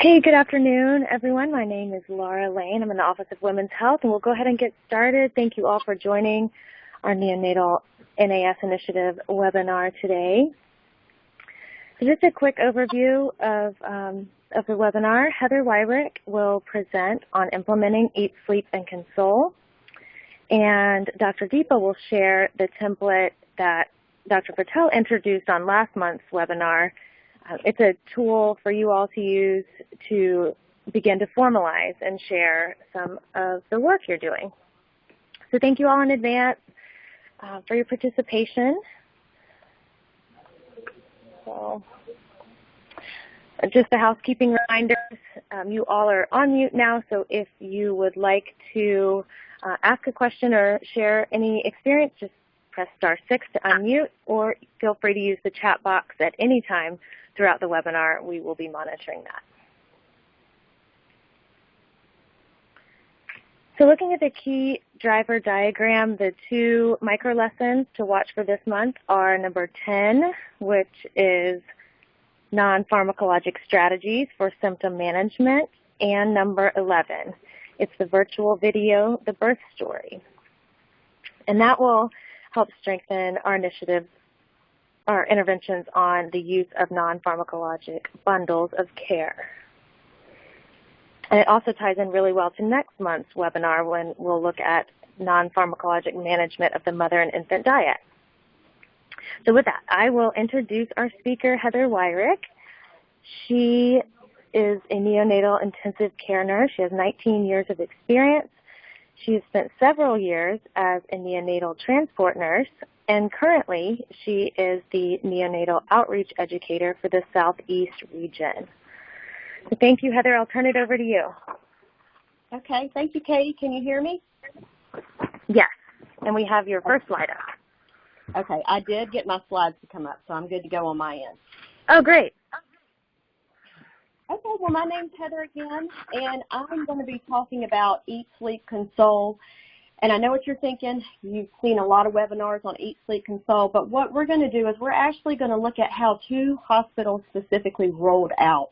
Hey, good afternoon, everyone. My name is Laura Lane. I'm in the Office of Women's Health, and we'll go ahead and get started. Thank you all for joining our neonatal NAS initiative webinar today. So just a quick overview of the webinar. Heather Wyrick will present on implementing Eat, Sleep, and Console, and Dr. Deepa will share the template that Dr. Patel introduced on last month's webinar. It's a tool for you all to use to begin to formalize and share some of the work you're doing. So thank you all in advance for your participation. So just a housekeeping reminder, you all are on mute now, so if you would like to ask a question or share any experience, just press *6 to unmute, or feel free to use the chat box at any time throughout the webinar. We will be monitoring that. So looking at the key driver diagram, the two micro lessons to watch for this month are number 10, which is non-pharmacologic strategies for symptom management, and number 11, it's the virtual video, The Birth Story. And that will help strengthen our initiatives, our interventions on the use of non-pharmacologic bundles of care. And it also ties in really well to next month's webinar when we'll look at non-pharmacologic management of the mother and infant diet. So with that, I will introduce our speaker, Heather Wyrick. She is a neonatal intensive care nurse. She has 19 years of experience. She has spent several years as a neonatal transport nurse, and currently she is the neonatal outreach educator for the Southeast region. So thank you, Heather. I'll turn it over to you. Okay. Thank you, Katie. Can you hear me? Yes. And we have your first slide up. Okay. I did get my slides to come up, so I'm good to go on my end. Oh, great. Okay. Well, my name's Heather again, and I'm going to be talking about Eat, Sleep, Console. And I know what you're thinking. You've seen a lot of webinars on Eat, Sleep, Console, but what we're going to do is we're actually going to look at how two hospitals specifically rolled out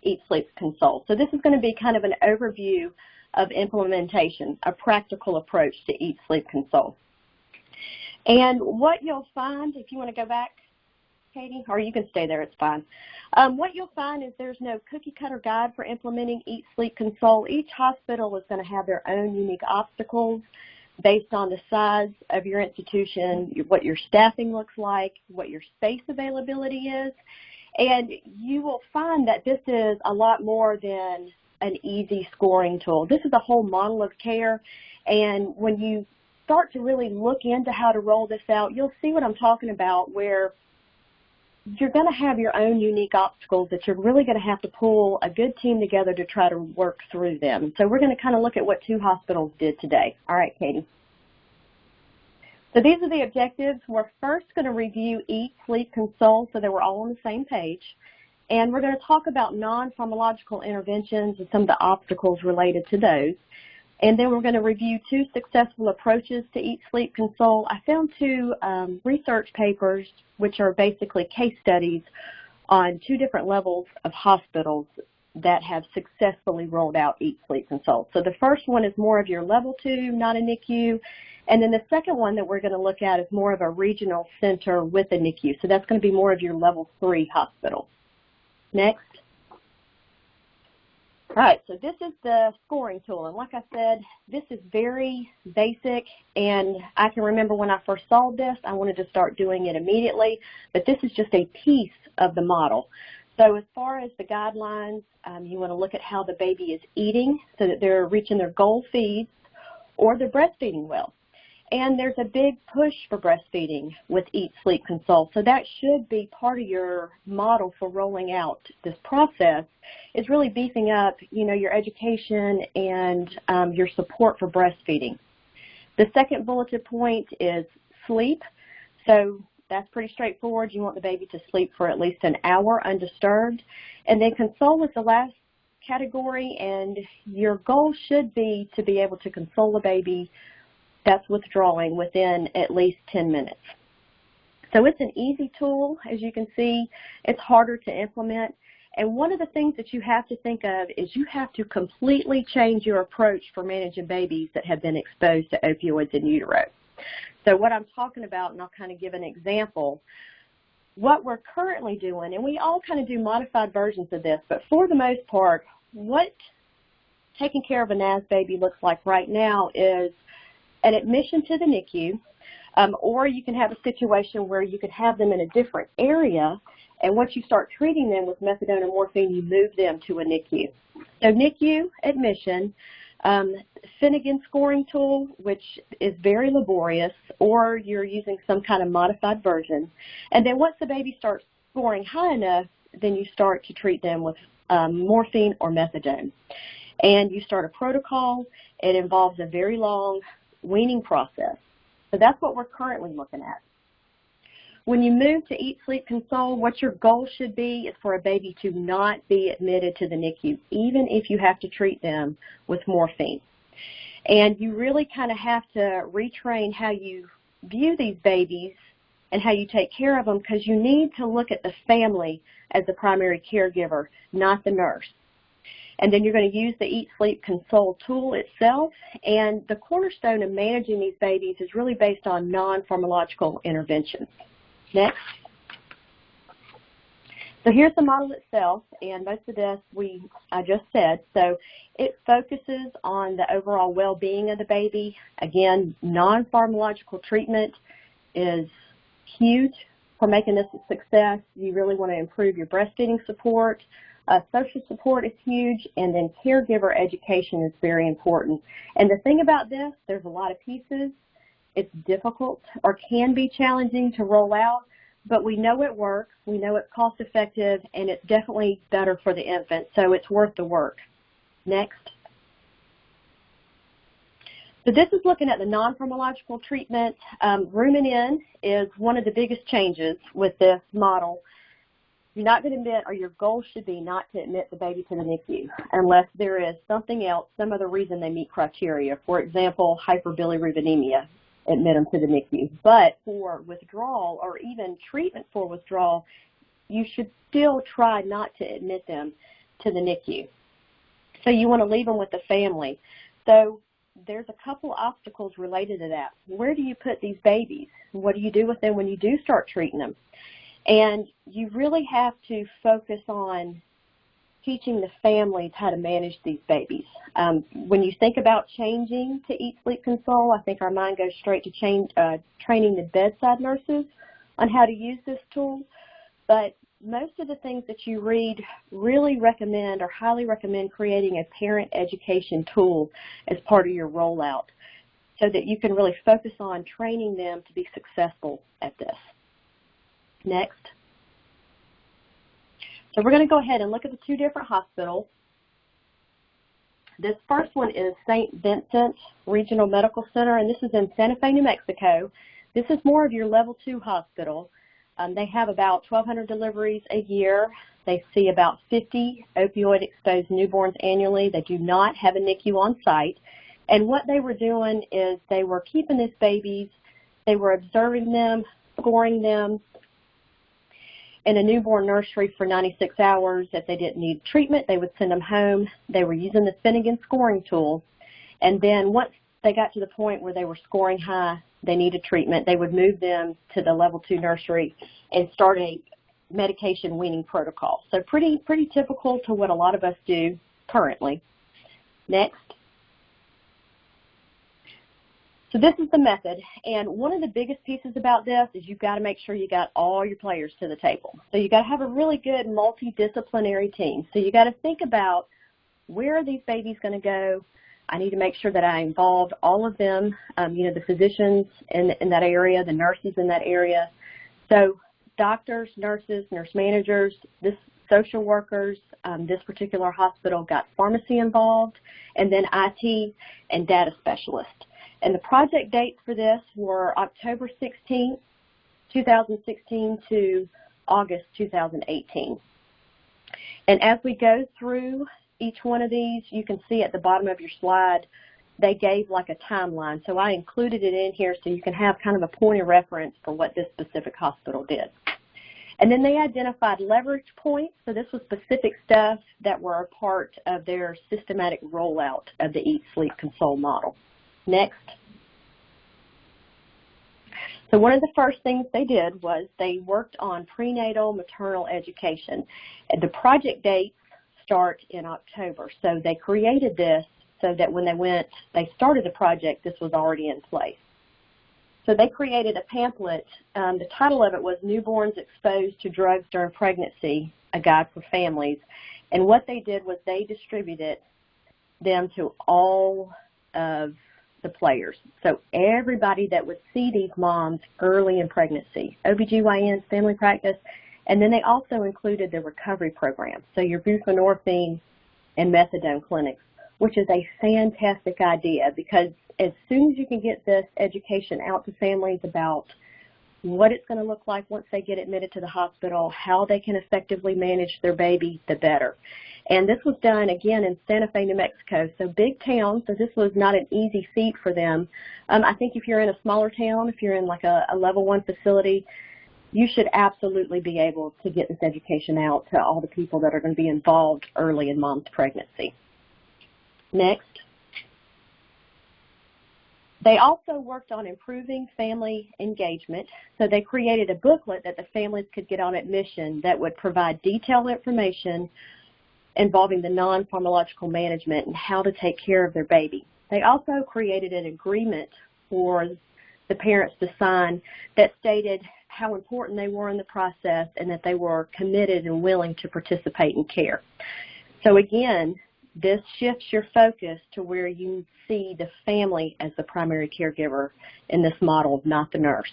Eat, Sleep, Console. So this is going to be kind of an overview of implementation, a practical approach to Eat, Sleep, Console. And what you'll find, if you want to go back, Katie, or you can stay there, it's fine. What you'll find is there's no cookie-cutter guide for implementing Eat, Sleep, Console. Each hospital is going to have their own unique obstacles based on the size of your institution, what your staffing looks like, what your space availability is. And you will find that this is a lot more than an easy scoring tool. This is a whole model of care, and when you start to really look into how to roll this out, you'll see what I'm talking about, where you're going to have your own unique obstacles that you're really going to have to pull a good team together to try to work through them. So we're going to kind of look at what two hospitals did today. All right, Katie. So these are the objectives. We're first going to review Eat, Sleep, Console so that we're all on the same page. And we're going to talk about non-pharmacological interventions and some of the obstacles related to those. And then we're going to review two successful approaches to Eat, Sleep, Console. I found two research papers, which are basically case studies on two different levels of hospitals that have successfully rolled out Eat, Sleep, Console. So the first one is more of your level 2, not a NICU. And then the second one that we're going to look at is more of a regional center with a NICU. So that's going to be more of your level 3 hospital. Next. All right, so this is the scoring tool. And like I said, this is very basic. And I can remember when I first saw this, I wanted to start doing it immediately. But this is just a piece of the model. So as far as the guidelines, you want to look at how the baby is eating so that they're reaching their goal feeds or they're breastfeeding well. And there's a big push for breastfeeding with Eat, Sleep, Console. So that should be part of your model for rolling out this process, is really beefing up, your education and your support for breastfeeding. The second bulleted point is sleep. So that's pretty straightforward. You want the baby to sleep for at least an hour undisturbed. And then console is the last category, and your goal should be to be able to console a baby that's withdrawing within at least 10 minutes. So it's an easy tool, as you can see. It's harder to implement, And one of the things that you have to think of is you have to completely change your approach for managing babies that have been exposed to opioids in utero. So what I'm talking about, and I'll kind of give an example, what we're currently doing, and we all kind of do modified versions of this, but for the most part, what taking care of a NAS baby looks like right now is an admission to the NICU, or you can have a situation where you could have them in a different area, and once you start treating them with methadone or morphine, you move them to a NICU. So NICU admission, Finnegan scoring tool, which is very laborious, or you're using some kind of modified version. And then once the baby starts scoring high enough, then you start to treat them with morphine or methadone. And you start a protocol. It involves a very long weaning process. So that's what we're currently looking at. When you move to Eat, Sleep, Console, what your goal should be is for a baby to not be admitted to the NICU, even if you have to treat them with morphine. And you really kind of have to retrain how you view these babies and how you take care of them, because you need to look at the family as the primary caregiver, not the nurse. And then you're going to use the Eat, Sleep, Console tool itself. And the cornerstone of managing these babies is really based on non-pharmacological interventions. Next. So here's the model itself, and most of this I just said. So it focuses on the overall well-being of the baby. Again, non-pharmacological treatment is huge for making this a success. You really want to improve your breastfeeding support. Social support is huge, and then caregiver education is very important. And the thing about this, there's a lot of pieces. It's difficult or can be challenging to roll out, but we know it works, we know it's cost effective, and it's definitely better for the infant, so it's worth the work. Next. So this is looking at the non-pharmacological treatment. Rooming in is one of the biggest changes with this model. You're not going to admit, or your goal should be not to admit the baby to the NICU unless there is something else, some other reason they meet criteria. For example, hyperbilirubinemia. Admit them to the NICU. But for withdrawal or even treatment for withdrawal, you should still try not to admit them to the NICU. So you want to leave them with the family. So there's a couple obstacles related to that. Where do you put these babies? What do you do with them when you do start treating them? And you really have to focus on teaching the families how to manage these babies. When you think about changing to Eat, Sleep, Console, I think our mind goes straight to training the bedside nurses on how to use this tool. But most of the things that you read really recommend or highly recommend creating a parent education tool as part of your rollout so that you can really focus on training them to be successful at this. Next. So we're going to go ahead and look at the two different hospitals. This first one is St. Vincent Regional Medical Center, and this is in Santa Fe, New Mexico. This is more of your level 2 hospital. They have about 1,200 deliveries a year. They see about 50 opioid-exposed newborns annually. They do not have a NICU on site. And what they were doing is they were keeping these babies, they were observing them, scoring them in a newborn nursery for 96 hours. If they didn't need treatment, they would send them home. They were using the Finnegan scoring tool. And then once they got to the point where they were scoring high, they needed treatment, they would move them to the level 2 nursery and start a medication weaning protocol. So pretty typical to what a lot of us do currently. Next. So this is the method, and one of the biggest pieces about this is you've got to make sure you got all your players to the table. So you've got to have a really good multidisciplinary team. So you got to think about, where are these babies going to go? I need to make sure that I involved all of them, the physicians in that area, the nurses in that area. So doctors, nurses, nurse managers, social workers, this particular hospital got pharmacy involved, and then IT and data specialists. And the project dates for this were October 16, 2016 to August 2018. And as we go through each one of these, you can see at the bottom of your slide, they gave like a timeline. So I included it in here so you can have kind of a point of reference for what this specific hospital did. And then they identified leverage points. So this was specific stuff that were a part of their systematic rollout of the Eat, Sleep, Console model. Next. So one of the first things they did was they worked on prenatal maternal education. And the project dates start in October. So they created this so that when they started the project, this was already in place. So they created a pamphlet. The title of it was Newborns Exposed to Drugs During Pregnancy, A Guide for Families. And what they did was they distributed them to all of the players. So everybody that would see these moms early in pregnancy, OBGYNs, family practice, and then they also included the recovery program. So your buprenorphine and methadone clinics, which is a fantastic idea because as soon as you can get this education out to families about what it's going to look like once they get admitted to the hospital, how they can effectively manage their baby, the better. And this was done, again, in Santa Fe, New Mexico, so big town, so this was not an easy feat for them. I think if you're in a smaller town, if you're in like a level 1 facility, you should absolutely be able to get this education out to all the people that are going to be involved early in mom's pregnancy. Next. They also worked on improving family engagement, so they created a booklet that the families could get on admission that would provide detailed information involving the non-pharmacological management and how to take care of their baby. They also created an agreement for the parents to sign that stated how important they were in the process and that they were committed and willing to participate in care. So again, this shifts your focus to where you see the family as the primary caregiver in this model, not the nurse.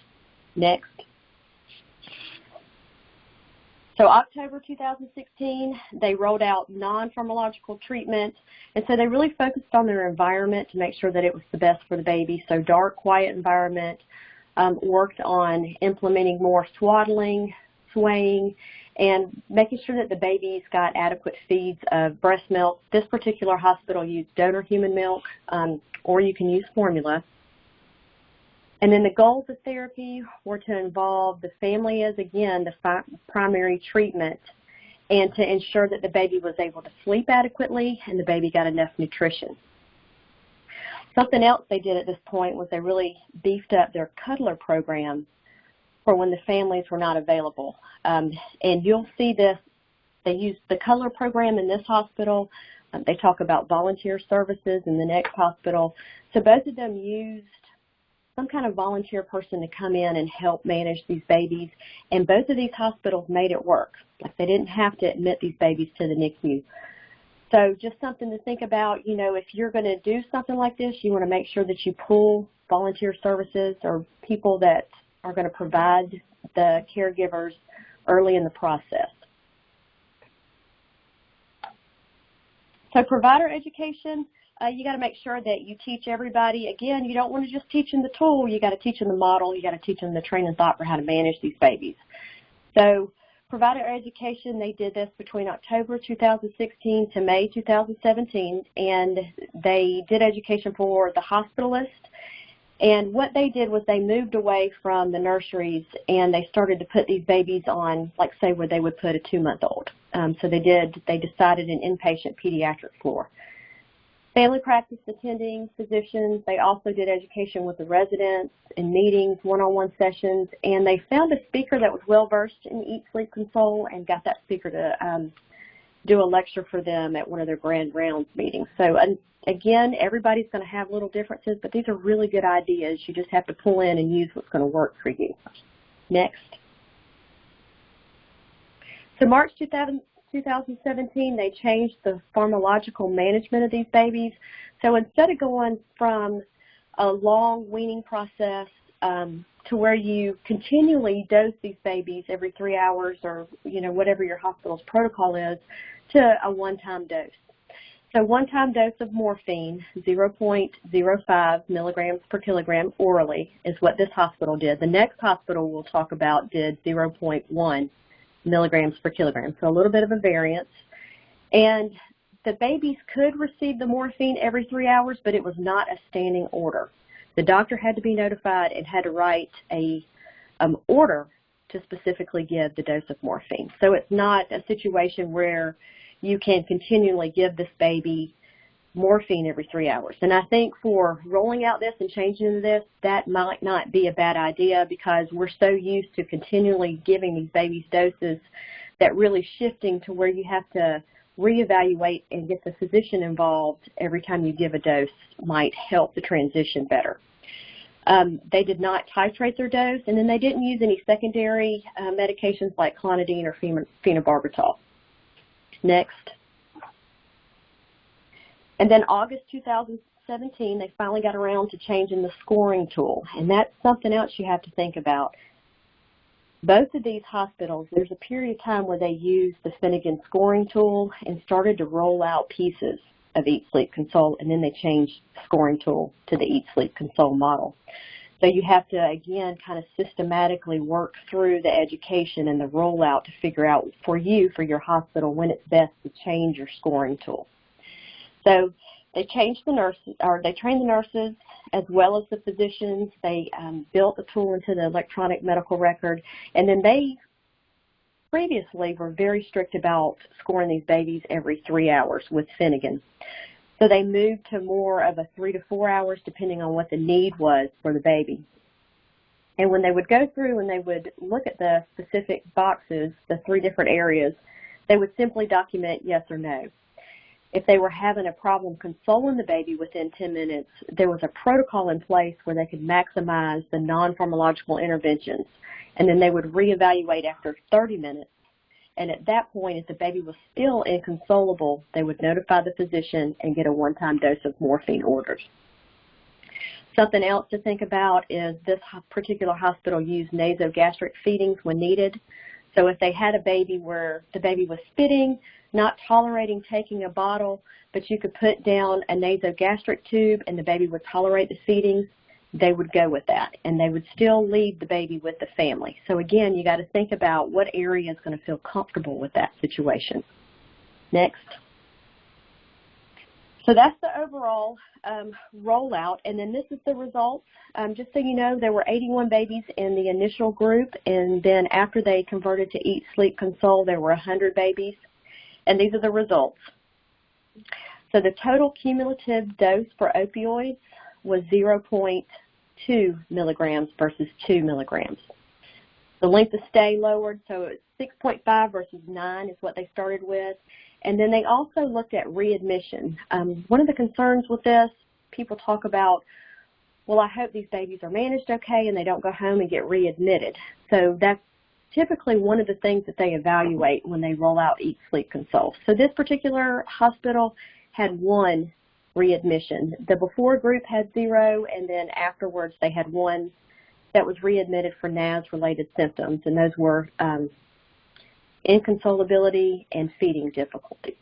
Next. So October 2016, they rolled out non-pharmacological treatment, and so they really focused on their environment to make sure that it was the best for the baby. So dark, quiet environment, worked on implementing more swaddling, swaying, and making sure that the babies got adequate feeds of breast milk. This particular hospital used donor human milk, or you can use formula. And then the goals of therapy were to involve the family as, again, the primary treatment, and to ensure that the baby was able to sleep adequately and the baby got enough nutrition. Something else they did at this point was they really beefed up their cuddler program for when the families were not available. And you'll see this, they use the cuddler program in this hospital. They talk about volunteer services in the next hospital. So both of them used some kind of volunteer person to come in and help manage these babies. And both of these hospitals made it work. Like they didn't have to admit these babies to the NICU. So just something to think about, you know, if you're going to do something like this, you want to make sure that you pull volunteer services or people that are going to provide the caregivers early in the process. So provider education, you got to make sure that you teach everybody. Again, you don't want to just teach them the tool. You got to teach them the model. You got to teach them the train of thought for how to manage these babies. So provider education, they did this between October 2016 to May 2017, and they did education for the hospitalist. And what they did was they moved away from the nurseries and they started to put these babies on, like say where they would put a 2-month-old. So they decided an inpatient pediatric floor. Family practice attending physicians, they also did education with the residents in meetings, one-on-one sessions, and they found a speaker that was well-versed in Eat, Sleep, Console and got that speaker to do a lecture for them at one of their grand rounds meetings. So again, everybody's going to have little differences, but these are really good ideas. You just have to pull in and use what's going to work for you. Next. So March 2017, they changed the pharmacological management of these babies. So instead of going from a long weaning process to where you continually dose these babies every 3 hours or, you know, whatever your hospital's protocol is, to a one-time dose. So one-time dose of morphine, 0.05 milligrams per kilogram orally is what this hospital did. The next hospital we'll talk about did 0.1 milligrams per kilogram, so a little bit of a variance. And the babies could receive the morphine every 3 hours, but it was not a standing order. The doctor had to be notified and had to write a order to specifically give the dose of morphine. So it's not a situation where you can continually give this baby morphine every 3 hours. And I think for rolling out this and changing this, that might not be a bad idea because we're so used to continually giving these babies doses that really shifting to where you have to reevaluate and get the physician involved every time you give a dose might help the transition better. They did not titrate their dose, and then they didn't use any secondary medications like clonidine or phenobarbital. Next. And then August 2017, they finally got around to changing the scoring tool, and that's something else you have to think about. Both of these hospitals, there's a period of time where they used the Finnegan scoring tool and started to roll out pieces of Eat, Sleep, Console, and then they changed the scoring tool to the Eat, Sleep, Console model. So you have to, again, kind of systematically work through the education and the rollout to figure out for you, for your hospital, when it's best to change your scoring tool. So they changed the nurses, or they trained the nurses as well as the physicians. They built the tool into the electronic medical record, and then they previously were very strict about scoring these babies every 3 hours with Finnegan. So they moved to more of a 3 to 4 hours depending on what the need was for the baby. And when they would go through and they would look at the specific boxes, the 3 different areas, they would simply document yes or no. If they were having a problem consoling the baby within 10 minutes, there was a protocol in place where they could maximize the non-pharmacological interventions, and then they would reevaluate after 30 minutes. And at that point, if the baby was still inconsolable, they would notify the physician and get a one-time dose of morphine ordered. Something else to think about is this particular hospital used nasogastric feedings when needed. So if they had a baby where the baby was spitting, not tolerating taking a bottle, but you could put down a nasogastric tube and the baby would tolerate the feedings, they would go with that, and they would still leave the baby with the family. So again, you got to think about what area is going to feel comfortable with that situation. Next. So that's the overall rollout, and then this is the results. Just so you know, there were 81 babies in the initial group, and then after they converted to Eat, Sleep, Console, there were 100 babies, and these are the results. So the total cumulative dose for opioids was 0.2 milligrams versus 2 milligrams. The length of stay lowered, so it's 6.5 versus 9 is what they started with. And then they also looked at readmission. One of the concerns with this, people talk about, well, I hope these babies are managed okay and they don't go home and get readmitted. So that's typically one of the things that they evaluate when they roll out Eat, Sleep, Console. So this particular hospital had 1 readmission. The before group had 0, and then afterwards they had 1 that was readmitted for NAS-related symptoms, and those were inconsolability and feeding difficulties.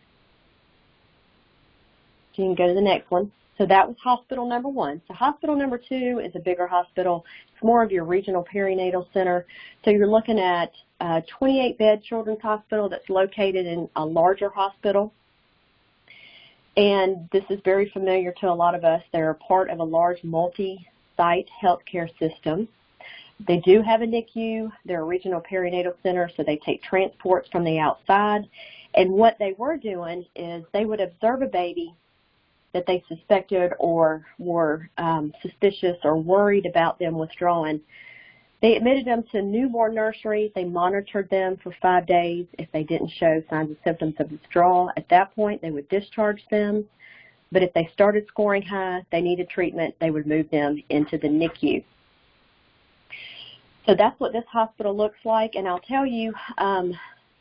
You can go to the next one. So that was hospital number 1. So hospital number 2 is a bigger hospital. It's more of your regional perinatal center. So you're looking at a 28-bed children's hospital that's located in a larger hospital. And this is very familiar to a lot of us. They're a part of a large multi-site healthcare system. They do have a NICU. They're a regional perinatal center, so they take transports from the outside. And what they were doing is they would observe a baby that they suspected or were suspicious or worried about them withdrawing. They admitted them to newborn nursery. They monitored them for 5 days. If they didn't show signs and symptoms of withdrawal, at that point they would discharge them. But if they started scoring high, they needed treatment, they would move them into the NICU. So that's what this hospital looks like, and I'll tell you,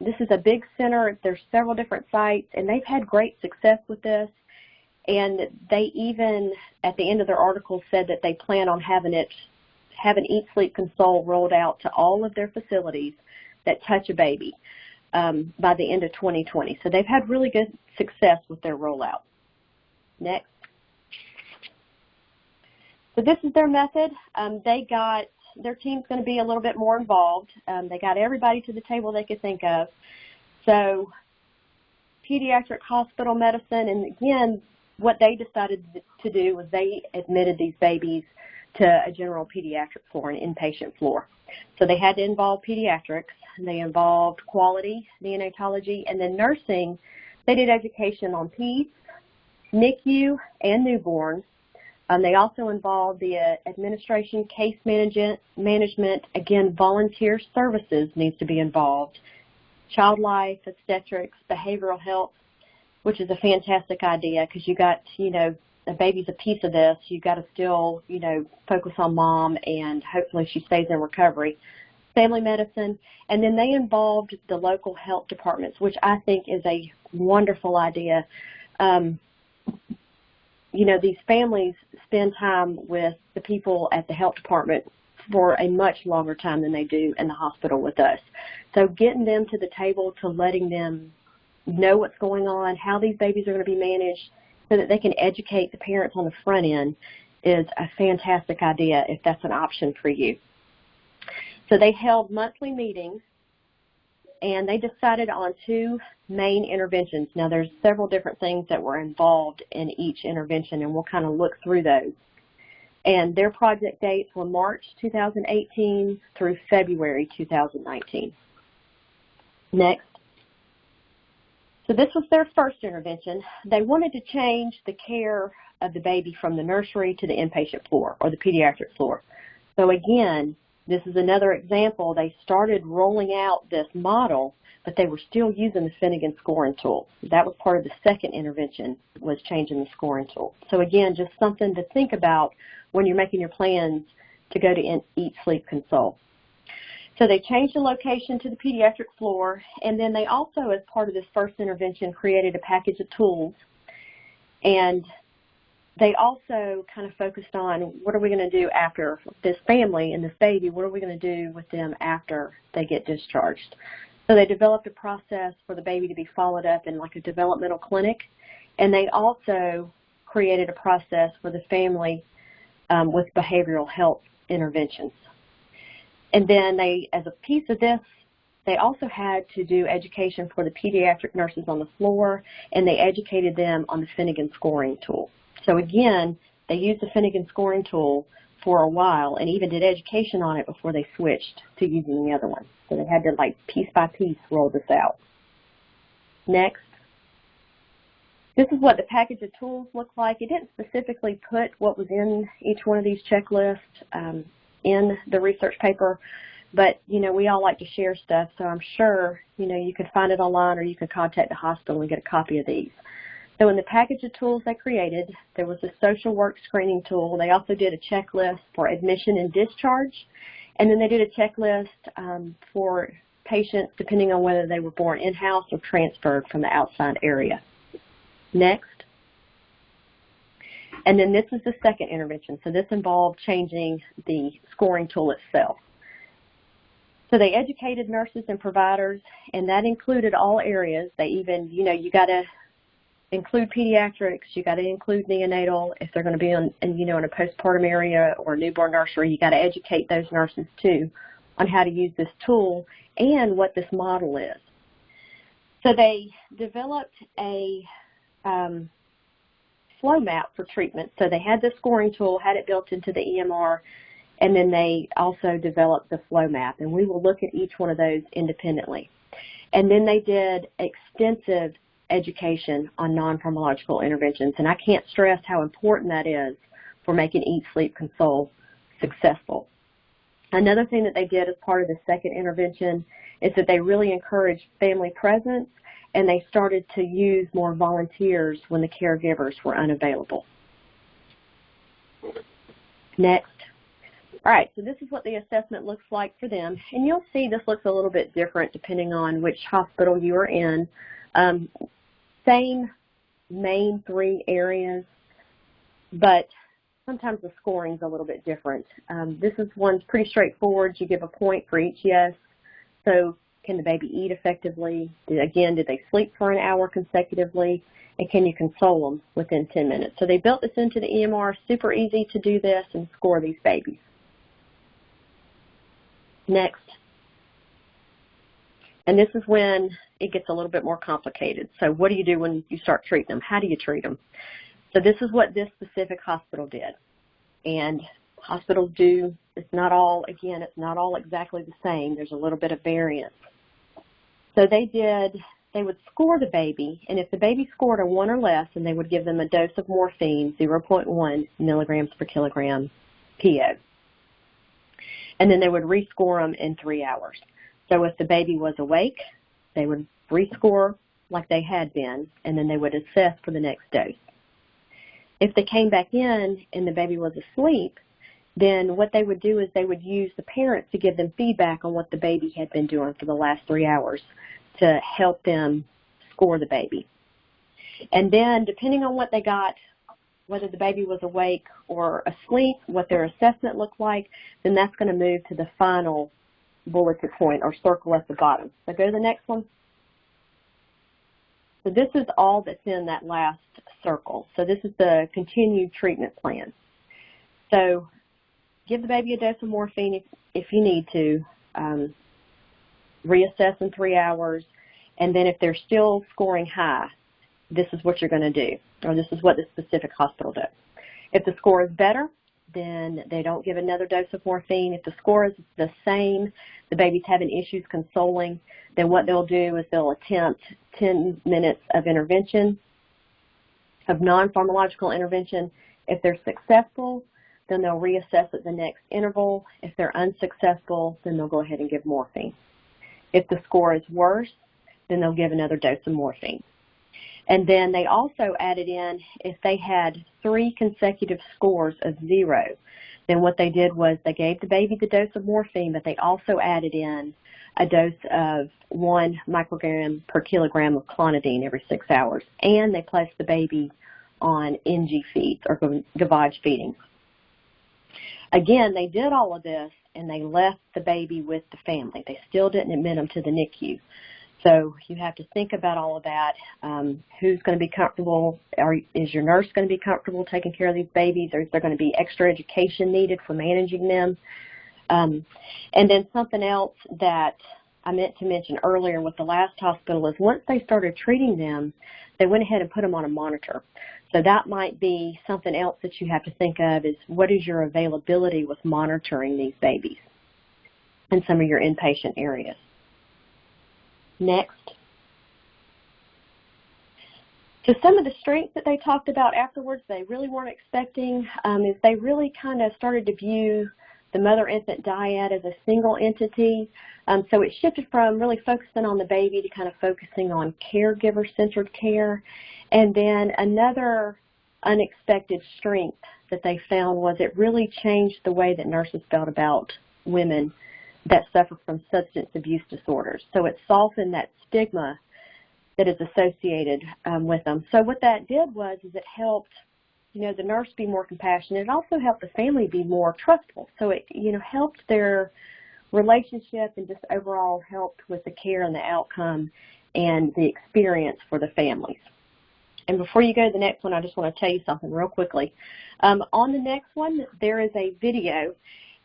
this is a big center. There's several different sites, and they've had great success with this. And they even, at the end of their article, said that they plan on having Eat, Sleep, Console rolled out to all of their facilities that touch a baby by the end of 2020. So they've had really good success with their rollout. Next. So this is their method. Their team's going to be a little bit more involved. They got everybody to the table they could think of. So pediatric hospital medicine, and again, what they decided to do was they admitted these babies to a general pediatric floor, an inpatient floor. So they had to involve pediatrics, they involved quality, neonatology, and then nursing. They did education on peds, NICU, and newborns. They also involved the administration, case management, again, volunteer services needs to be involved, child life, obstetrics, behavioral health, which is a fantastic idea because you got, a baby's a piece of this. You got to still, focus on mom and hopefully she stays in recovery. Family medicine, and then they involved the local health departments, which I think is a wonderful idea. These families spend time with the people at the health department for a much longer time than they do in the hospital with us. So getting them to the table to letting them know what's going on, how these babies are going to be managed, so that they can educate the parents on the front end is a fantastic idea if that's an option for you. So they held monthly meetings, and they decided on 2 main interventions. Now, there's several different things that were involved in each intervention, and we'll kind of look through those. And their project dates were March 2018 through February 2019. Next. So this was their first intervention. They wanted to change the care of the baby from the nursery to the inpatient floor or the pediatric floor. So again, this is another example. They started rolling out this model, but they were still using the Finnegan scoring tool. That was part of the second intervention, was changing the scoring tool. So again, just something to think about when you're making your plans to go to Eat, Sleep, Console. So they changed the location to the pediatric floor, and then they also, as part of this first intervention, created a package of tools. And they also kind of focused on what are we going to do after this family and this baby, what are we going to do with them after they get discharged. So they developed a process for the baby to be followed up in like a developmental clinic, and they also created a process for the family with behavioral health interventions. And then they, as a piece of this, they also had to do education for the pediatric nurses on the floor, and they educated them on the Finnegan scoring tool. So again, they used the Finnegan scoring tool for a while and even did education on it before they switched to using the other one. So they had to, like, piece by piece roll this out. Next. This is what the package of tools looked like. It didn't specifically put what was in each one of these checklists in the research paper, but, we all like to share stuff, so I'm sure, you could find it online or you could contact the hospital and get a copy of these. So in the package of tools they created, there was a social work screening tool. They also did a checklist for admission and discharge, and then they did a checklist for patients depending on whether they were born in-house or transferred from the outside area. Next. And then this is the second intervention. So this involved changing the scoring tool itself. So they educated nurses and providers, and that included all areas. They even, you got to include pediatrics, you got to include neonatal. If they're going to be in a postpartum area or a newborn nursery, you got to educate those nurses too on how to use this tool and what this model is. So they developed a flow map for treatment. So they had the scoring tool, had it built into the EMR, and then they also developed the flow map. And we will look at each one of those independently. And then they did extensive education on non-pharmacological interventions. And I can't stress how important that is for making Eat, Sleep, Console successful. Another thing that they did as part of the second intervention is that they really encouraged family presence, and they started to use more volunteers when the caregivers were unavailable. Next. All right, so this is what the assessment looks like for them. And you'll see this looks a little bit different depending on which hospital you are in. Same main 3 areas, but sometimes the scoring's a little bit different. This one's pretty straightforward. You give a point for each yes. So can the baby eat effectively? Again, did they sleep for an hour consecutively? And can you console them within 10 minutes? So they built this into the EMR. Super easy to do this and score these babies. Next. And this is when it gets a little bit more complicated. So what do you do when you start treating them? How do you treat them? So this is what this specific hospital did. And Hospitals do, it's not all exactly the same. There's a little bit of variance. So they would score the baby, and if the baby scored a 1 or less, then they would give them a dose of morphine, 0.1 milligrams per kilogram PO. And then they would rescore them in 3 hours. So if the baby was awake, they would rescore like they had been, and then they would assess for the next dose. If they came back in and the baby was asleep, then what they would do is they would use the parents to give them feedback on what the baby had been doing for the last 3 hours to help them score the baby. And then depending on what they got, whether the baby was awake or asleep, what their assessment looked like, then that's going to move to the final bulleted point or circle at the bottom. So go to the next one. So this is all that's in that last circle. So this is the continued treatment plan. So give the baby a dose of morphine if you need to, reassess in 3 hours, and then if they're still scoring high, this is what you're going to do, or this is what the specific hospital does. If the score is better, then they don't give another dose of morphine. If the score is the same, the baby's having issues consoling, then what they'll do is they'll attempt 10 minutes of intervention, of non-pharmacological intervention. If they're successful, then they'll reassess at the next interval. If they're unsuccessful, then they'll go ahead and give morphine. If the score is worse, then they'll give another dose of morphine. And then they also added in, if they had 3 consecutive scores of 0, then what they did was they gave the baby the dose of morphine, but they also added in a dose of 1 microgram per kilogram of clonidine every 6 hours. And they placed the baby on NG feeds or gavage feeding. Again, they did all of this, and they left the baby with the family. They still didn't admit them to the NICU. So you have to think about all of that. Who's going to be comfortable? Is your nurse going to be comfortable taking care of these babies, or is there going to be extra education needed for managing them? And then something else that I meant to mention earlier with the last hospital is once they started treating them, they went ahead and put them on a monitor. So that might be something else that you have to think of is what is your availability with monitoring these babies in some of your inpatient areas. Next. So some of the strengths that they talked about afterwards they really weren't expecting is they really kind of started to view the mother-infant dyad as a single entity. So it shifted from really focusing on the baby to kind of focusing on caregiver-centered care. And then another unexpected strength that they found was it really changed the way that nurses felt about women that suffer from substance abuse disorders. So it softened that stigma that is associated with them. So what that did was is it helped, the nurse be more compassionate. It also helped the family be more trustful. So it, helped their relationship and just overall helped with the care and the outcome and the experience for the families. And before you go to the next one, I just want to tell you something real quickly. On the next one, there is a video,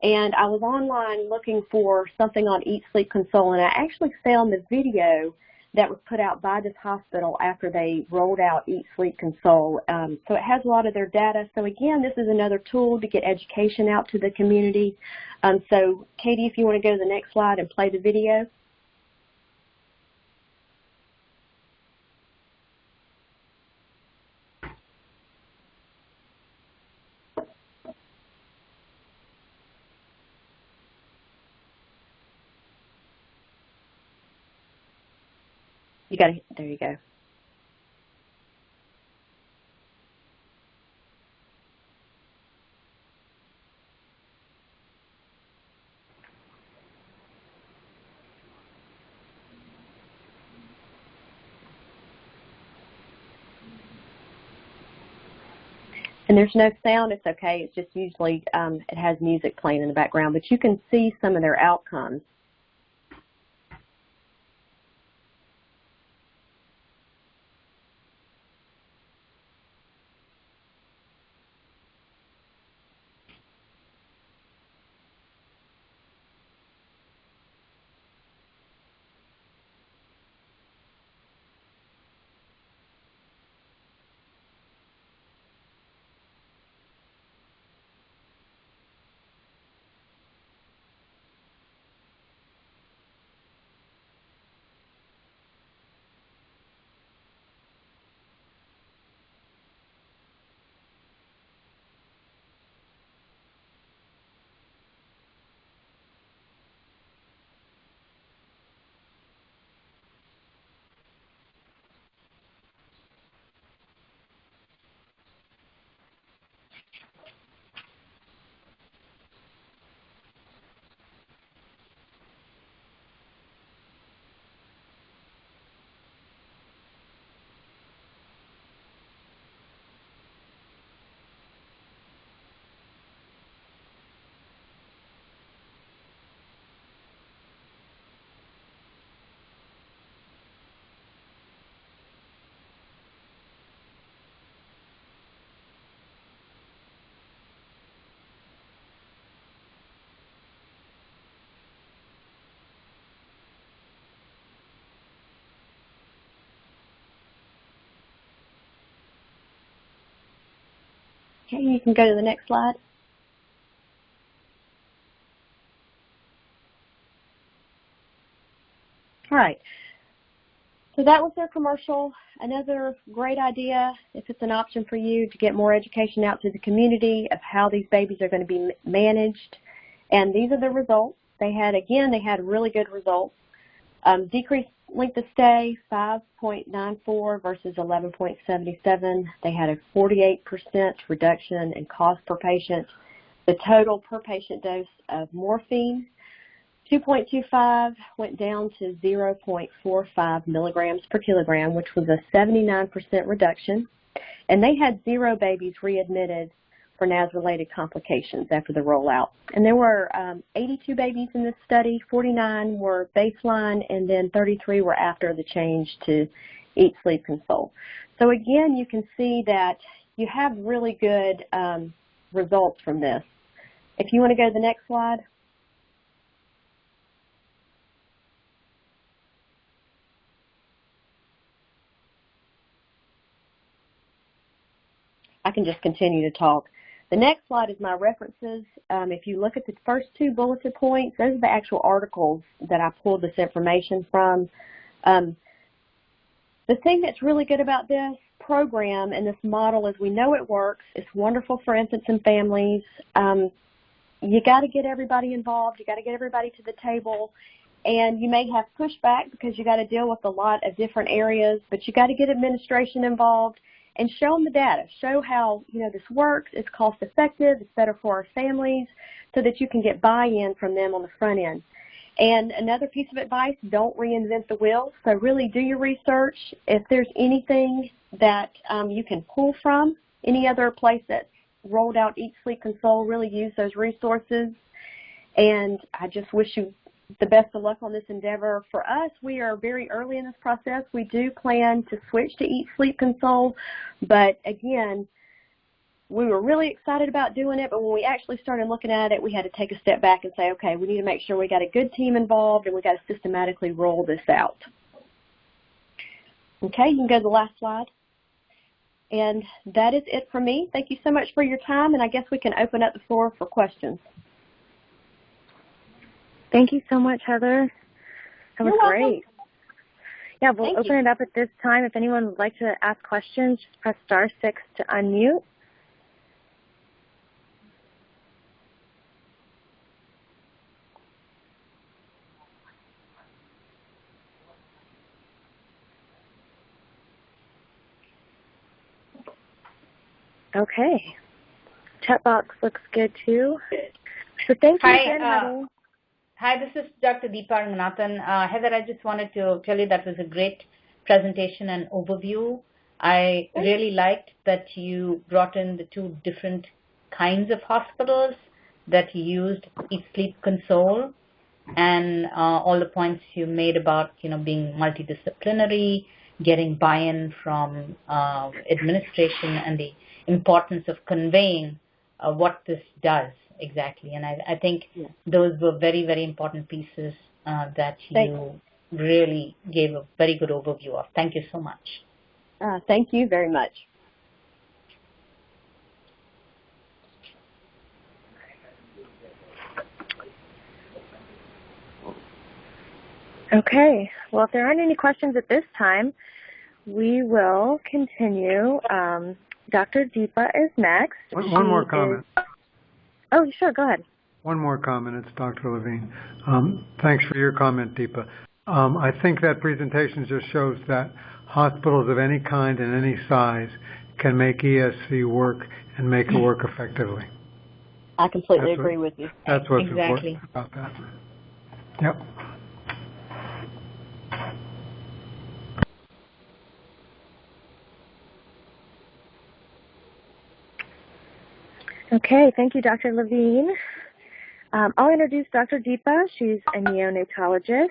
and I was online looking for something on Eat, Sleep, Console, and I actually found the video that was put out by this hospital after they rolled out Eat, Sleep, Console. So it has a lot of their data. So again, this is another tool to get education out to the community. So Katie, if you want to go to the next slide and play the video. There you go. And there's no sound, it's okay. It's just usually, it has music playing in the background, but you can see some of their outcomes. Okay, you can go to the next slide. All right. So that was their commercial. Another great idea, if it's an option for you, to get more education out to the community of how these babies are going to be managed. And these are the results. They had really good results. Decreased length of stay, 5.94 versus 11.77. They had a 48% reduction in cost per patient. The total per patient dose of morphine, 2.25 went down to 0.45 milligrams per kilogram, which was a 79% reduction. And they had 0 babies readmitted for NAS-related complications after the rollout. And there were 82 babies in this study. 49 were baseline, and then 33 were after the change to Eat, Sleep, Console. So again, you can see that you have really good results from this. If you want to go to the next slide. I can just continue to talk. The next slide is my references. If you look at the first 2 bulleted points, those are the actual articles that I pulled this information from. The thing that's really good about this program and this model is we know it works. It's wonderful for infants and families. You got to get everybody involved. You got to get everybody to the table. And you may have pushback because you got to deal with a lot of different areas, but you got to get administration involved. And show them the data. Show how, this works, it's cost effective, it's better for our families, so that you can get buy-in from them on the front end. And another piece of advice, don't reinvent the wheel. So really do your research. If there's anything that you can pull from, any other place that rolled out Eat, Sleep, Console, really use those resources. And I just wish you the best of luck on this endeavor. For us, we are very early in this process. We do plan to switch to Eat, Sleep, Console, but again, we were really excited about doing it, but when we actually started looking at it, we had to take a step back and say, okay, we need to make sure we got a good team involved and we got to systematically roll this out. Okay, you can go to the last slide. And that is it for me. Thank you so much for your time, and I guess we can open up the floor for questions. Thank you so much, Heather. That was great. Yeah, we'll open it up at this time. If anyone would like to ask questions, just press *6 to unmute. Okay. Chat box looks good too. So thank you again, Heather. Hi, this is Dr. Deepa Ranganathan. Heather, I just wanted to tell you that was a great presentation and overview. I really liked that you brought in the 2 different kinds of hospitals that you used Eat, Sleep, Console, and all the points you made about, being multidisciplinary, getting buy-in from administration, and the importance of conveying what this does. Exactly, and I think those were very, very important pieces that you really gave a very good overview of. Thank you so much. Thank you very much. Okay, well, if there aren't any questions at this time, we will continue. Dr. Deepa is next. One more comment. Oh, sure, go ahead. One more comment. It's Dr. Levine. Thanks for your comment, Deepa. I think that presentation just shows that hospitals of any kind and any size can make ESC work and make it work effectively. I completely agree with you. That's what's important about that. Yep. Okay, thank you, Dr. Levine. I'll introduce Dr. Deepa. She's a neonatologist.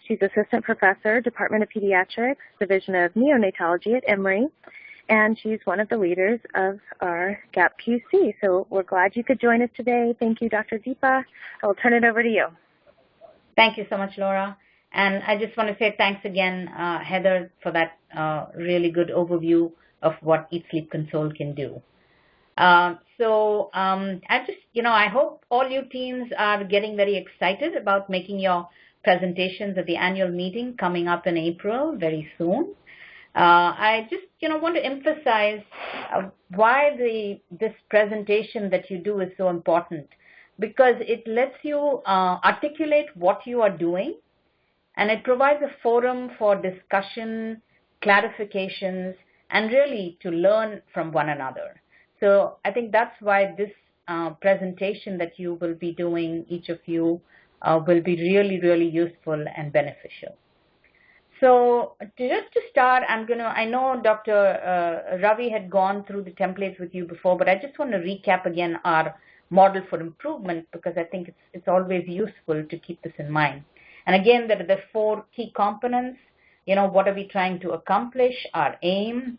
She's assistant professor, Department of Pediatrics, Division of Neonatology at Emory, and she's one of the leaders of our GaPQC. So we're glad you could join us today. Thank you, Dr. Deepa. I'll turn it over to you. Thank you so much, Laura. And I just want to say thanks again, Heather, for that really good overview of what Eat, Sleep, Console can do. I just, I hope all you teams are getting very excited about making your presentations at the annual meeting coming up in April very soon. I just, want to emphasize why this presentation that you do is so important, because it lets you articulate what you are doing, and it provides a forum for discussion, clarifications, and really to learn from one another. So I think that's why this presentation that you will be doing, each of you, will be really, really useful and beneficial. So just to start, I know Dr. Ravi had gone through the templates with you before, but I just want to recap again our model for improvement, because I think it's always useful to keep this in mind. And again, there are the 4 key components. What are we trying to accomplish? Our aim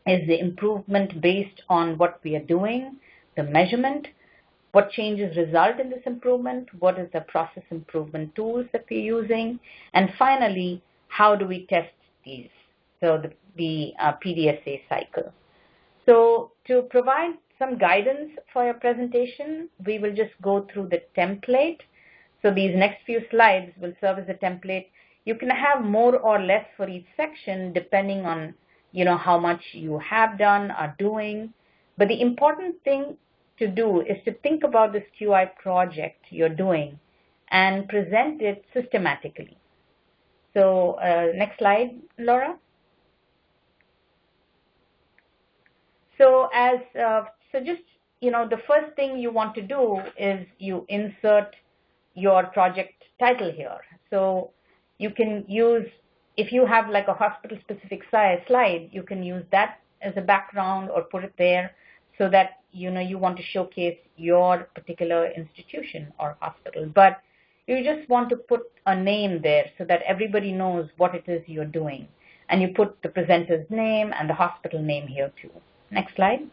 is the improvement based on what we are doing, the measurement, what changes result in this improvement, what is the process improvement tools that we're using, and finally, how do we test these? So the PDSA cycle. So to provide some guidance for your presentation, we will just go through the template. So these next few slides will serve as a template. You can have more or less for each section depending on how much you have done, are doing. But the important thing to do is to think about this QI project you're doing and present it systematically. So next slide, Laura. So just, the first thing you want to do is you insert your project title here. So you can use, if you have like a hospital specific slide, you can use that as a background or put it there so that, you want to showcase your particular institution or hospital. But you just want to put a name there so that everybody knows what it is you're doing. And you put the presenter's name and the hospital name here too. Next slide.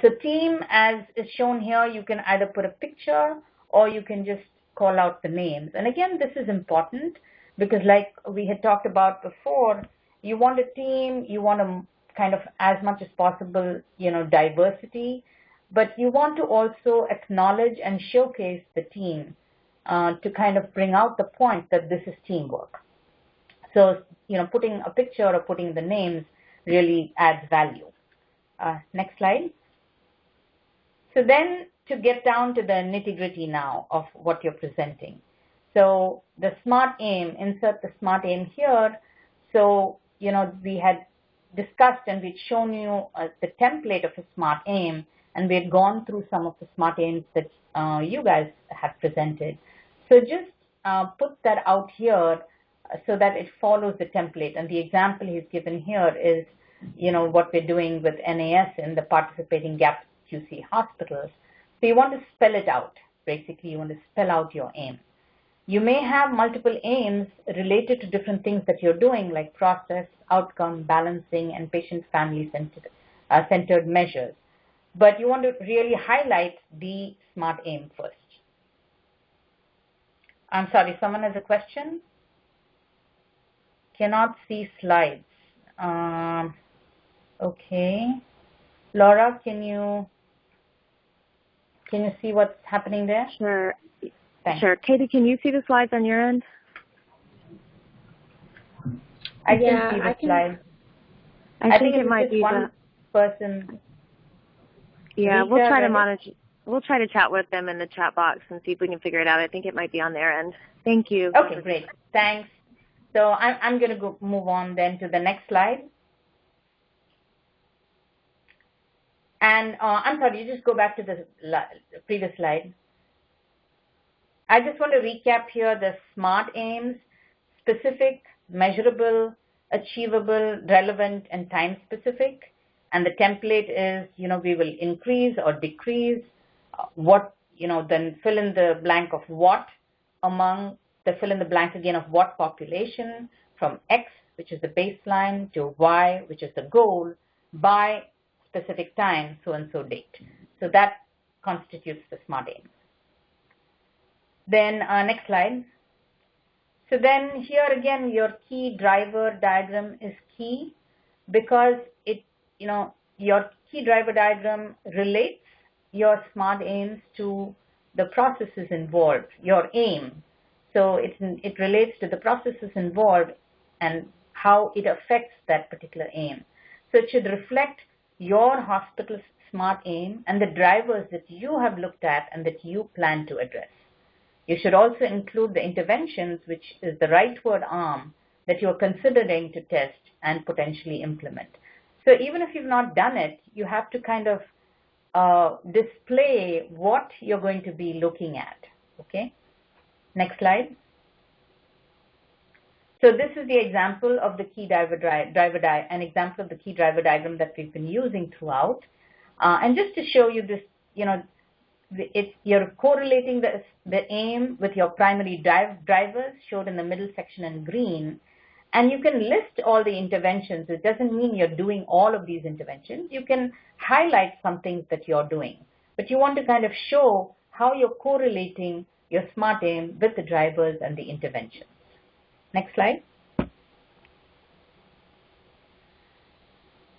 So team, as is shown here, you can either put a picture or you can just call out the names. And again, this is important because like we had talked about before, you want a team, you want a kind of as much as possible, diversity, but you want to also acknowledge and showcase the team to kind of bring out the point that this is teamwork. So, putting a picture or putting the names really adds value. Next slide. So then to get down to the nitty-gritty now of what you're presenting. So the SMART aim, insert the SMART aim here. So, we had discussed and we'd shown you the template of a SMART aim, and we had gone through some of the SMART aims that you guys had presented. So just put that out here so that it follows the template. And the example he's given here is, what we're doing with NAS in the participating GaPQC hospitals. So you want to spell it out. Basically, you want to spell out your aim. You may have multiple aims related to different things that you're doing, like process, outcome, balancing, and patient family centered measures. But you want to really highlight the SMART aim first. I'm sorry, someone has a question? Cannot see slides. Okay. Laura, can you see what's happening there? Sure. Thanks. Sure. Katie, can you see the slides on your end? I can see the slides. I think it might be one person. Yeah, we'll try to monitor. We'll try to chat with them in the chat box and see if we can figure it out. I think it might be on their end. Thank you. Okay, great. Thanks. So I'm going to move on then to the next slide. And I'm sorry, you just go back to the previous slide. I just want to recap here the SMART aims: specific, measurable, achievable, relevant, and time specific. And the template is, we will increase or decrease what, then fill in the blank of what among the fill in the blank again of what population from X, which is the baseline, to Y, which is the goal, by specific time, so and so date. So that constitutes the SMART aims. Then next slide. So then here again, your key driver diagram is key because it, your key driver diagram relates your smart aims to the processes involved, your aim. So it relates to the processes involved and how it affects that particular aim. So it should reflect your hospital's smart aim and the drivers that you have looked at and that you plan to address. You should also include the interventions, which is the rightward arm, that you're considering to test and potentially implement. So even if you've not done it, you have to kind of display what you're going to be looking at. Okay. Next slide. So this is the example of the key an example of the key driver diagram that we've been using throughout. And just to show you this, you're correlating the aim with your primary drivers, showed in the middle section in green. And you can list all the interventions. It doesn't mean you're doing all of these interventions. You can highlight some things that you're doing. But you want to kind of show how you're correlating your smart aim with the drivers and the interventions. Next slide.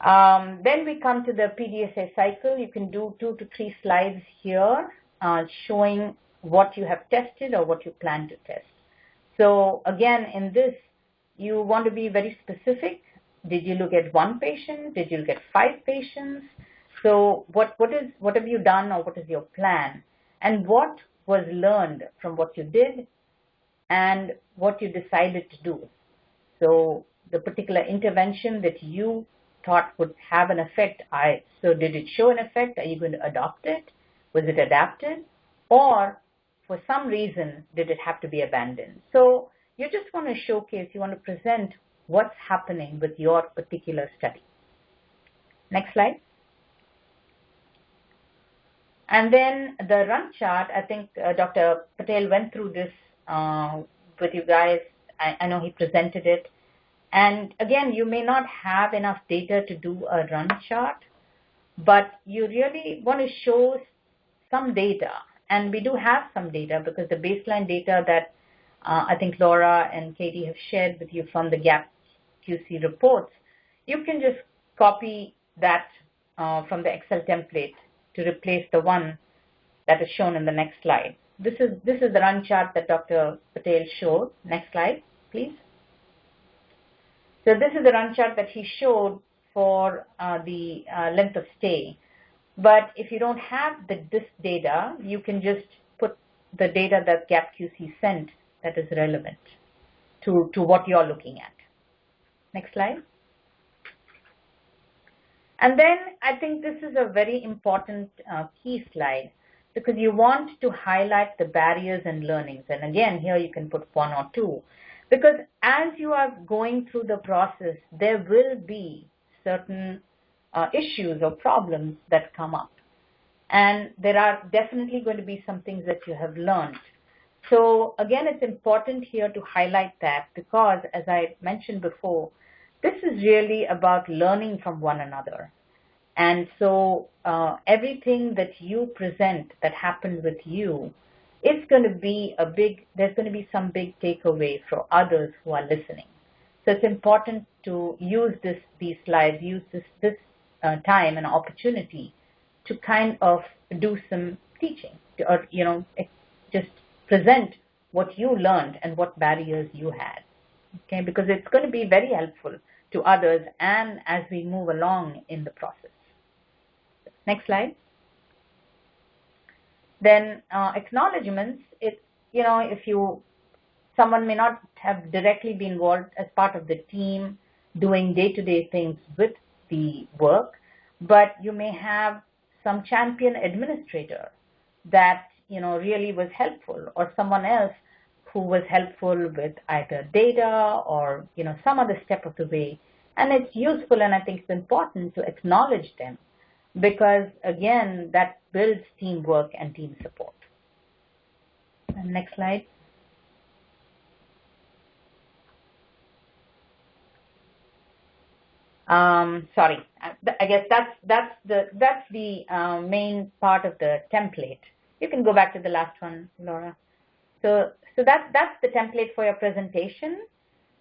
Then we come to the PDSA cycle. You can do 2 to 3 slides here showing what you have tested or what you plan to test. So again, in this, you want to be very specific. Did you look at 1 patient? Did you look at 5 patients? So what have you done, or what is your plan? And what was learned from what you did and what you decided to do? So the particular intervention that you thought would have an effect, so did it show an effect? Are you going to adopt it? Was it adapted? Or for some reason, did it have to be abandoned? So you just want to showcase, you want to present what's happening with your particular study. Next slide. And then the run chart, I think Dr. Patel went through this with you guys. I know he presented it. And again, you may not have enough data to do a run chart, but you really want to show some data. And we do have some data because the baseline data that I think Laura and Katie have shared with you from the GaPQC reports, you can just copy that from the Excel template to replace the one that is shown in the next slide. This is the run chart that Dr. Patel showed. Next slide, please. So this is the run chart that he showed for the length of stay. But if you don't have this data, you can just put the data that GaPQC sent that is relevant to what you're looking at. Next slide. And then I think this is a very important key slide because you want to highlight the barriers and learnings. And again, here you can put 1 or 2. Because as you are going through the process, there will be certain issues or problems that come up. And there are definitely going to be some things that you have learned. So again, it's important here to highlight that because, as I mentioned before, this is really about learning from one another. And so everything that you present that happened with you, it's going to be there's going to be some big takeaway for others who are listening. So it's important to use these slides, use this time and opportunity to kind of do some teaching, or just present what you learned and what barriers you had. Okay, because it's going to be very helpful to others and as we move along in the process. Next slide. Then acknowledgements. Someone may not have directly been involved as part of the team doing day-to-day things with the work, but you may have some champion administrator that really was helpful, or someone else who was helpful with either data or some other step of the way. And it's useful, and I think it's important to acknowledge them because again, that builds teamwork and team support. And next slide. Sorry, I guess that's the main part of the template. You can go back to the last one, Laura. So that's the template for your presentation.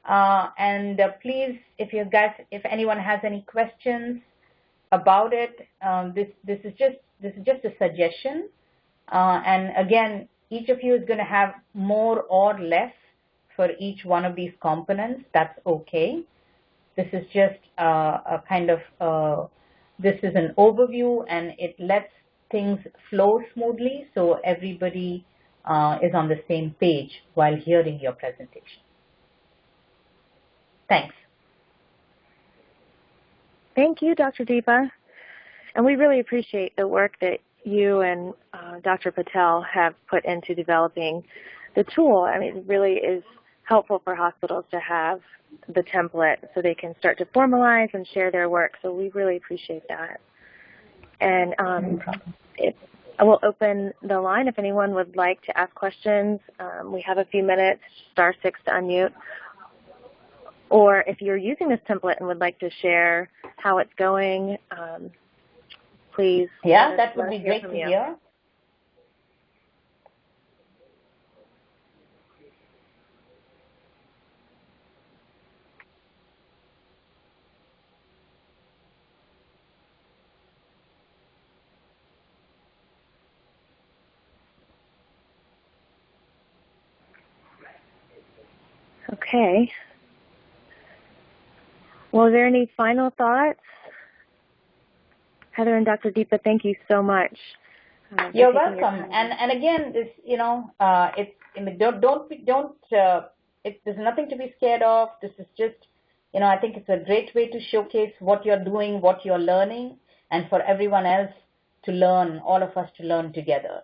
And please, if anyone has any questions, about it, this is just a suggestion, and again, each of you is going to have more or less for each one of these components. That's okay. This is just a kind of this is an overview, and it lets things flow smoothly, so everybody is on the same page while hearing your presentation. Thanks. Thank you, Dr. Deepa. And we really appreciate the work that you and Dr. Patel have put into developing the tool. I mean, it really is helpful for hospitals to have the template so they can start to formalize and share their work. So we really appreciate that. And I will open the line if anyone would like to ask questions. We have a few minutes, *6 to unmute. Or if you're using this template and would like to share how it's going, please. Yeah, that would be great to hear. Okay. Well, are there any final thoughts? Heather and Dr. Deepa, thank you so much. You're welcome. And again, this, there's nothing to be scared of. This is just, I think it's a great way to showcase what you're doing, what you're learning, and for everyone else to learn, all of us to learn together.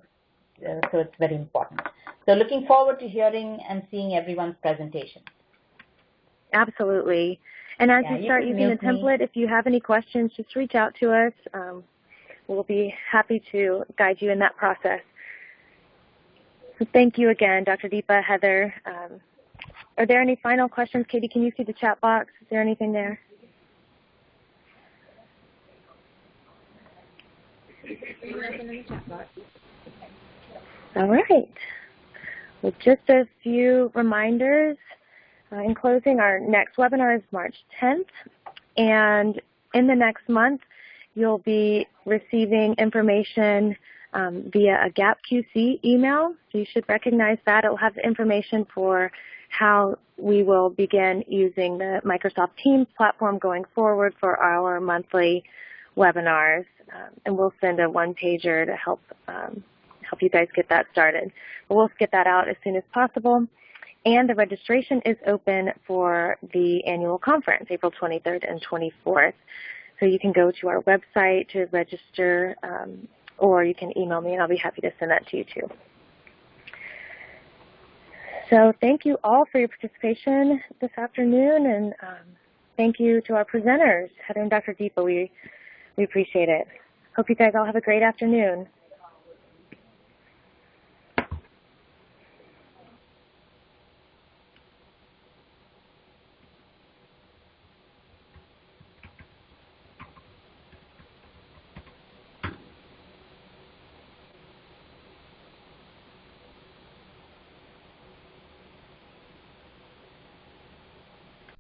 So it's very important. So looking forward to hearing and seeing everyone's presentation. Absolutely. And as you start using the template, if you have any questions, just reach out to us. We'll be happy to guide you in that process. So thank you again, Dr. Deepa, Heather. Are there any final questions? Katie, can you see the chat box? Is there anything there? Nothing in the chat box. All right. Well, just a few reminders. In closing, our next webinar is March 10th, and in the next month, you'll be receiving information via a GaPQC email. So you should recognize that. It will have information for how we will begin using the Microsoft Teams platform going forward for our monthly webinars, and we'll send a one-pager to help you guys get that started. But we'll get that out as soon as possible. And the registration is open for the annual conference, April 23rd and 24th. So you can go to our website to register, or you can email me, and I'll be happy to send that to you too. So thank you all for your participation this afternoon, and thank you to our presenters, Heather and Dr. Deepa. We appreciate it. Hope you guys all have a great afternoon.